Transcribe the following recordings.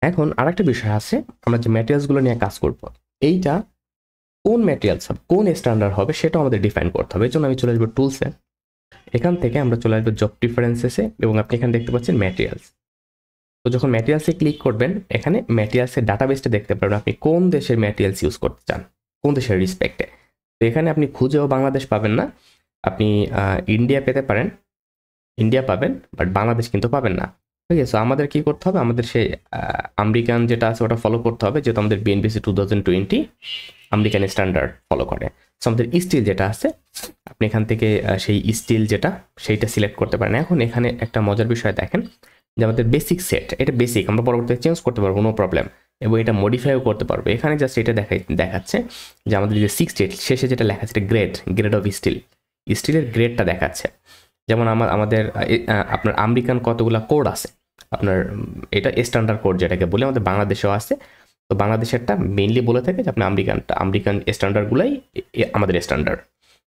এখন আরেকটা বিষয় আছে, আমরা যে ম্যাটেরিয়ালসগুলো নিয়ে কাজ করব, এইটা কোন ম্যাটেরিয়ালস হবে, কোন স্ট্যান্ডার্ড হবে সেটাও আমাদের ডিফাইন করতে হবে। এই জন্য আমি চলে আসবো টুলসে, এখান থেকে আমরা চলে আসবো জব প্রিফারেন্সেসে, এবং আপনি এখানে দেখতে পাচ্ছেন ম্যাটেরিয়ালস। তো যখন ম্যাটেরিয়ালসে ক্লিক করবেন, এখানে ম্যাটেরিয়ালসের ডাটাবেসটা দেখতে পারবেন আপনি কোন দেশের ম্যাটেরিয়ালস ইউজ করতে চান, কোন দেশের রিসপেক্টে। তো এখানে আপনি খুঁজেও বাংলাদেশ পাবেন না, আপনি ইন্ডিয়া পেতে পারেন, ইন্ডিয়া পাবেন, বাট বাংলাদেশ কিন্তু পাবেন না। ঠিক আছে, সো আমাদের কি করতে হবে, আমাদের সেই আমেরিকান যেটা আছে ওটা ফলো করতে হবে, যেহেতু আমাদের বিএনপিসি 2020 আমেরিকান স্ট্যান্ডার্ড ফলো করে। সো আমাদের স্টিল যেটা আছে, আপনি এখান থেকে সেই স্টিল যেটা সেইটা সিলেক্ট করতে পারেন। এখন এখানে একটা মজার বিষয় দেখেন, যে আমাদের বেসিক সেট, এটা বেসিক, আমরা পরবর্তীতে চেঞ্জ করতে পারবো, নো প্রবলেম, এবং এটা মডিফাইও করতে পারবো। এখানে জাস্ট এটা দেখাচ্ছে যে আমাদের যে 6 শেষে যেটা লেখা আছে এটা গ্রেড অফ স্টিল, স্টিলের গ্রেডটা দেখাচ্ছে। যেমন আমাদের আপনার আমেরিকান কতগুলো কোড আছে, আপনার এটা স্ট্যান্ডার্ড কোড যেটাকে বলে, আমাদের বাংলাদেশেও আছে। তো বাংলাদেশেরটা মেইনলি বলে থাকে যে আপনি আমেরিকান স্ট্যান্ডার্ডগুলাই আমাদের স্ট্যান্ডার্ড।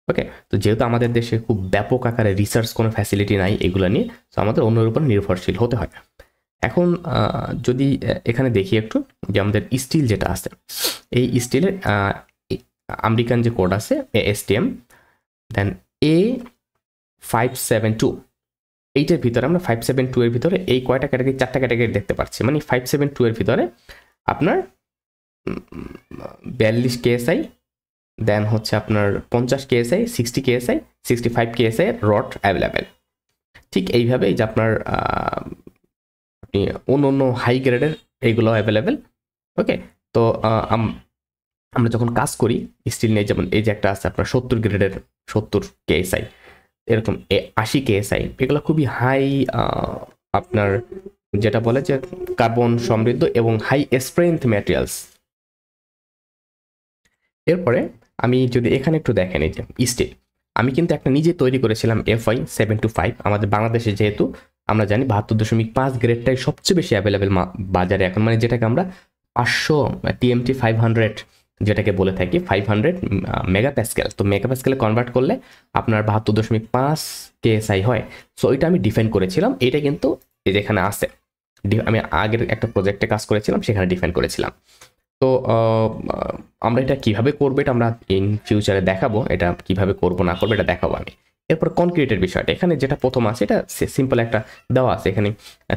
ওকে, তো যেহেতু আমাদের দেশে খুব ব্যাপক আকারে রিসার্চ কোনো ফ্যাসিলিটি নাই এগুলো নিয়ে, তো আমাদের অন্যের উপর নির্ভরশীল হতে হয়। এখন যদি এখানে দেখি একটু, যে আমাদের স্টিল যেটা আছে, এই স্টিলের আমেরিকান যে কোড আছে ASTM, দেন A572, এইটার ভিতরে আমরা 572 এর ভিতরে এই কয়টা ক্যাটাগরি, 4টা ক্যাটাগরি দেখতে পাচ্ছি। মানে 572 এর ভিতরে আপনার 42 KSI, দেন হচ্ছে আপনার 50 KSI, 60 KSI, 65 KSI rod available. ঠিক এইভাবে যে আপনার আপনি অন্য হাই গ্রেডের এইগুলো অ্যাভেলেবেল। ওকে, তো আমরা যখন কাজ করি স্টিল নিয়ে, যেমন এই যে একটা আছে আপনার 70 গ্রেডের 70 KSI, এরকম 80 KSI, এগুলো খুবই হাই, আপনার যেটা বলে যে কার্বন সমৃদ্ধ এবং হাই স্ট্রেংথ ম্যাটেরিয়ালস। এরপরে আমি যদি এখানে একটু দেখেন, এই যে স্টিল আমি কিন্তু একটা নিজে তৈরি করেছিলাম FI725, আমাদের বাংলাদেশে যেহেতু আমরা জানি 72.5 গ্রেডটাই সবচেয়ে বেশি অ্যাভেলেবেল বাজারে এখন, মানে যেটাকে আমরা 500 TMT 500 যেটাকে বলে থাকি, 500 মেগাপ্যাসকেল। তো মেগাপ্যাসকেলে কনভার্ট করলে আপনার 72.5 KSI হয়। সো এটা আমি ডিফাইন করেছিলাম, এটা কিন্তু এই যেখানে আছে, আমি আগের একটা প্রজেক্টে কাজ করেছিলাম সেখানে ডিফাইন করেছিলাম। তো আমরা এটা কিভাবে করবো এটা আমরা ইন ফিউচারে দেখাবো, এটা কিভাবে করবো না করবো এটা দেখাবো আমি। এরপর কনক্রিটের বিষয়টা, এখানে যেটা প্রথম আছে এটা সিম্পল একটা দেওয়া আছে, এখানে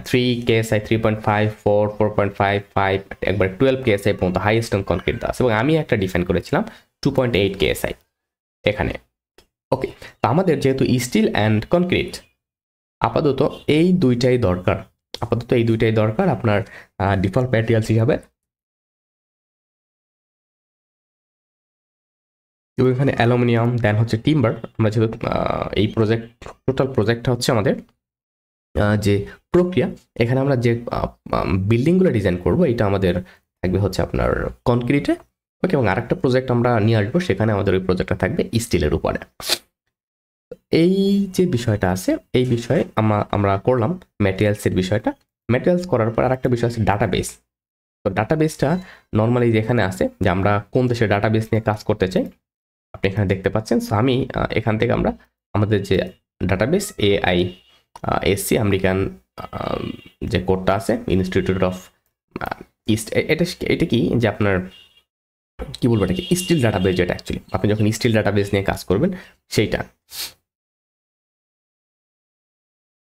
3 KSI, 3.5, 4, 4.5, 5, একবার 12 KSI পর্যন্ত হাই স্ট্রেংথ কনক্রিট দেওয়া আছে, এবং আমি একটা ডিফাইন করেছিলাম 2.8 KSI এখানে। ওকে, তো আমাদের যেহেতু স্টিল অ্যান্ড কনক্রিট আপাতত এই দুইটাই দরকার আপনার ডিফল্ট ম্যাটেরিয়ালস হিসাবে। এবং এখানে অ্যালুমিনিয়াম, দেন হচ্ছে টিম্বার। আমরা যেহেতু এই টোটাল প্রজেক্টটা হচ্ছে আমাদের যে প্রক্রিয়া, এখানে আমরা যে বিল্ডিংগুলো ডিজাইন করব এটা আমাদের থাকবে হচ্ছে আপনার কনক্রিটে। ওকে, এবং আরেকটা প্রজেক্ট আমরা নিয়ে আসবো, সেখানে আমাদের ওই প্রজেক্টটা থাকবে স্টিলের উপরে। এই যে বিষয়টা আছে, এই বিষয়ে আমরা করলাম ম্যাটেরিয়ালসের বিষয়টা। ম্যাটেরিয়ালস করার পর আরেকটা বিষয় আছে ডাটাবেস। তো ডাটাবেসটা নর্মালি যেখানে আছে, যে আমরা কোন দেশের ডাটাবেস নিয়ে কাজ করতে চাই আপনি এখানে দেখতে পাচ্ছেন। সো আমি এখান থেকে আমরা আমাদের যে ডাটাবেস AISC আমেরিকান যে কোডটা আছে, ইনস্টিটিউট অফ ইস্ট, এটা কি যে আপনার কি বলবো এটাকে স্টিল ডাটাবেস, যেটা অ্যাকচুয়ালি আপনি যখন স্টিল ডাটাবেস নিয়ে কাজ করবেন সেইটা।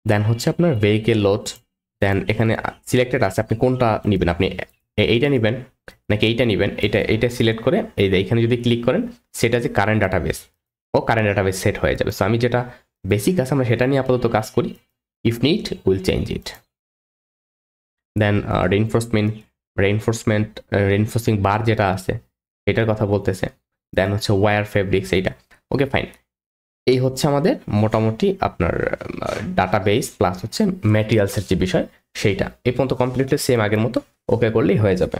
দেন হচ্ছে আপনার ভেহিকেল লোড, দেন এখানে সিলেক্টেড আছে আপনি কোনটা নেবেন, আপনি এইটা নেবেন নাকি এইটা নেবেন, এইটা সিলেক্ট করে এইখানে যদি ক্লিক করেন সেটা যে কারেন্ট ডাটাবেস সেট হয়ে যাবে। সো আমি যেটা বেসিক আছে আমরা সেটা নিয়ে আপাতত কাজ করি, if need will change it. Then reinforcing bar যেটা আছে এটার কথা বলতেছে, দেন হচ্ছে ওয়্যার ফেব্রিক্স এইটা। ওকে ফাইন, এই হচ্ছে আমাদের মোটামুটি আপনার ডাটাবেস প্লাস হচ্ছে ম্যাটেরিয়ালসের যে বিষয় সেইটা এই পর্যন্ত কমপ্লিটলি সেম আগের মতো ওকে করলেই হয়ে যাবে।